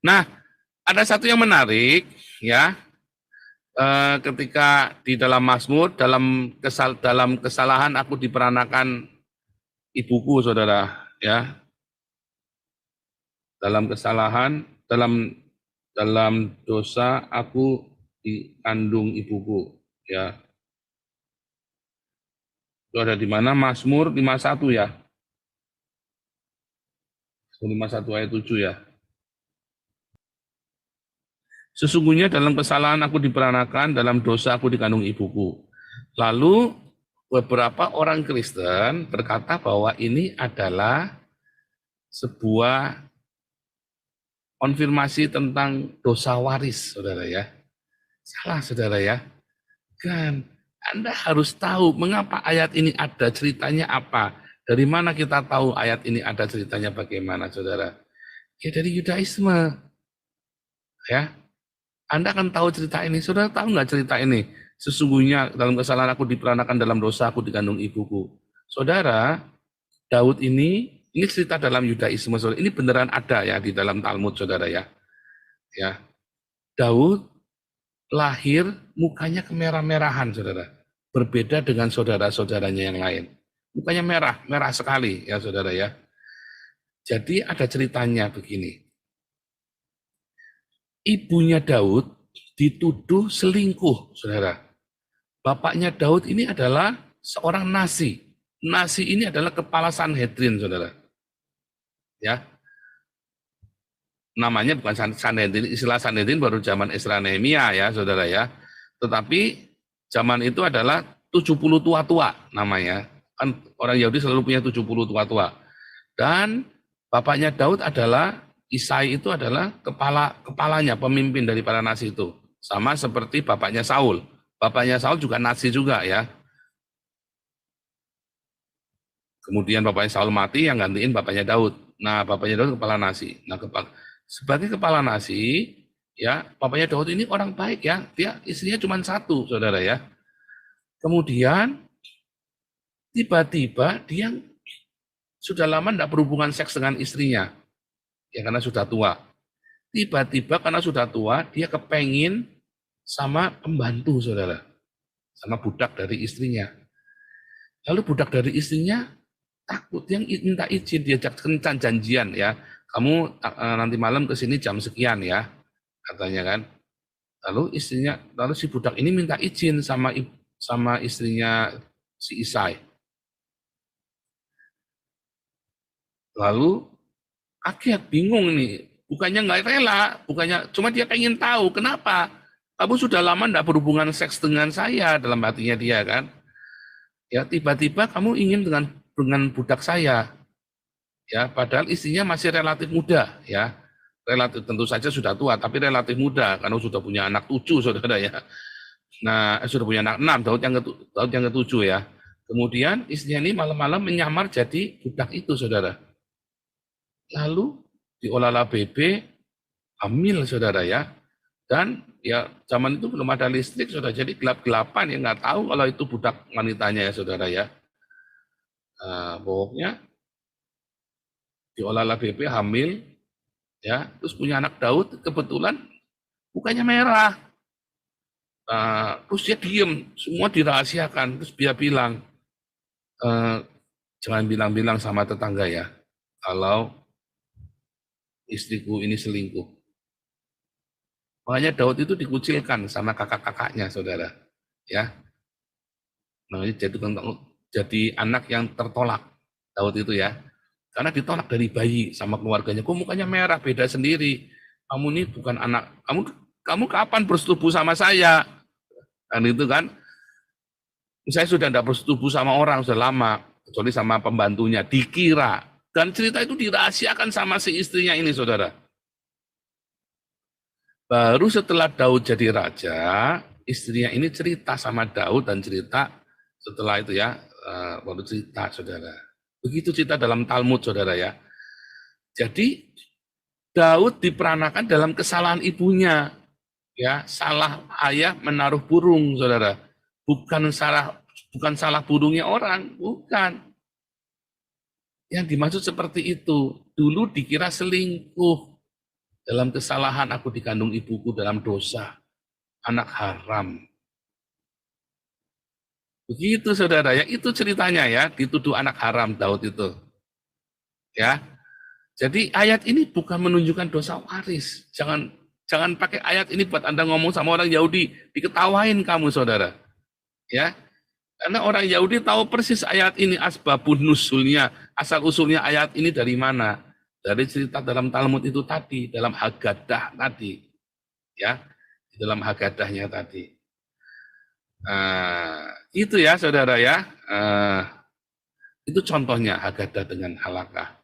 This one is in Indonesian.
Nah, ada satu yang menarik, ya, ketika di dalam Mazmur, dalam kesalahan aku diperanakan ibuku, saudara, ya, dalam kesalahan, dalam dosa aku dikandung ibuku, ya. Itu ada di mana? Mazmur 51 ya. 51 ayat 7 ya. Sesungguhnya dalam kesalahan aku diperanakan, dalam dosa aku dikandung ibuku. Lalu beberapa orang Kristen berkata bahwa ini adalah sebuah konfirmasi tentang dosa waris, saudara ya. Salah, saudara ya. Kan, Anda harus tahu mengapa ayat ini ada, ceritanya apa. Dari mana kita tahu ayat ini ada ceritanya bagaimana, saudara? Ya dari Yudaisme. Ya, Anda akan tahu cerita ini. Saudara tahu nggak cerita ini? Sesungguhnya dalam kesalahan aku diperanakan, dalam dosa aku dikandung ibuku. Saudara, Daud ini cerita dalam Yudaisme, saudara. Ini beneran ada ya di dalam Talmud, saudara ya. Ya, Daud lahir mukanya kemerah-merahan, saudara. Berbeda dengan saudara-saudaranya yang lain. Mukanya merah, merah sekali ya, saudara ya. Jadi ada ceritanya begini. Ibunya Daud dituduh selingkuh, saudara. Bapaknya Daud ini adalah seorang nasi. Nasi ini adalah kepala Sanhedrin, saudara. Ya, namanya bukan Sanhedrin, istilah Sanhedrin baru zaman Ezra Nehemia ya, saudara ya. Tetapi zaman itu adalah 70 tua-tua namanya. Kan orang Yahudi selalu punya 70 tua-tua. Dan bapaknya Daud adalah, Isai itu adalah kepalanya, pemimpin dari para nasi itu. Sama seperti bapaknya Saul. Bapaknya Saul juga nasi juga ya. Kemudian bapaknya Saul mati, yang gantiin bapaknya Daud. Nah, bapaknya Daud kepala nasi. Nah, sebagai kepala nasi, ya, bapaknya Daud ini orang baik ya. Dia istrinya cuma satu, saudara ya. Kemudian tiba-tiba dia sudah lama tidak berhubungan seks dengan istrinya, ya karena sudah tua. Tiba-tiba karena sudah tua, dia kepengin sama pembantu, saudara, sama budak dari istrinya. Lalu budak dari istrinya takut, yang minta izin, diajak kencan janjian ya, kamu nanti malam ke sini jam sekian ya, katanya kan. Lalu si budak ini minta izin sama istrinya si Isai. Lalu kaget, bingung nih, bukannya nggak rela, bukannya, cuma dia pengen tahu kenapa kamu sudah lama tidak berhubungan seks dengan saya, dalam hatinya dia kan. Ya tiba-tiba kamu ingin dengan budak saya, ya padahal istrinya masih relatif muda ya, relatif tentu saja sudah tua tapi relatif muda karena sudah punya anak 7, saudara ya. Nah, sudah punya anak 6, Daud yang ketujuh ya. Kemudian istrinya ini malam-malam menyamar jadi budak itu, saudara. Lalu diolah BB, hamil, saudara ya. Dan ya zaman itu belum ada listrik, saudara, jadi gelap-gelapan ya, nggak tahu kalau itu budak wanitanya ya, saudara ya. Pokoknya diolah BB, hamil ya, terus punya anak Daud, kebetulan mukanya merah. Terus dia diem, semua dirahasiakan. Terus dia bilang, jangan bilang-bilang sama tetangga ya, kalau istriku ini selingkuh. Makanya Daud itu dikucilkan sama kakak-kakaknya, saudara. Ya, nah, jadi anak yang tertolak, Daud itu ya. Karena ditolak dari bayi sama keluarganya. Kok mukanya merah, beda sendiri. Kamu ini bukan anak, kamu kapan bersetubuh sama saya? Dan itu kan, saya sudah tidak bersetubuh sama orang, sudah lama. Kecuali sama pembantunya, dikira. Dan cerita itu dirahasiakan sama si istrinya ini, saudara. Baru setelah Daud jadi raja, istrinya ini cerita sama Daud dan cerita setelah itu ya, baru cerita, saudara. Begitu cerita dalam Talmud, saudara ya. Jadi Daud diperanakan dalam kesalahan ibunya, ya, salah ayah menaruh burung, saudara. Bukan salah burungnya orang, bukan. Yang dimaksud seperti itu. Dulu dikira selingkuh. Dalam kesalahan aku dikandung ibuku dalam dosa, anak haram. Begitu saudara ya, itu ceritanya ya, dituduh anak haram Daud itu. Ya, jadi ayat ini bukan menunjukkan dosa waris. Jangan pakai ayat ini buat Anda ngomong sama orang Yahudi, diketawain kamu saudara. Ya, karena orang Yahudi tahu persis ayat ini asbabun nusulnya, asal usulnya ayat ini dari mana? Dari cerita dalam Talmud itu tadi, dalam Haggadah tadi, ya, di dalam Haggadahnya tadi. Itu ya saudara ya. Itu contohnya Haggadah dengan Halakah.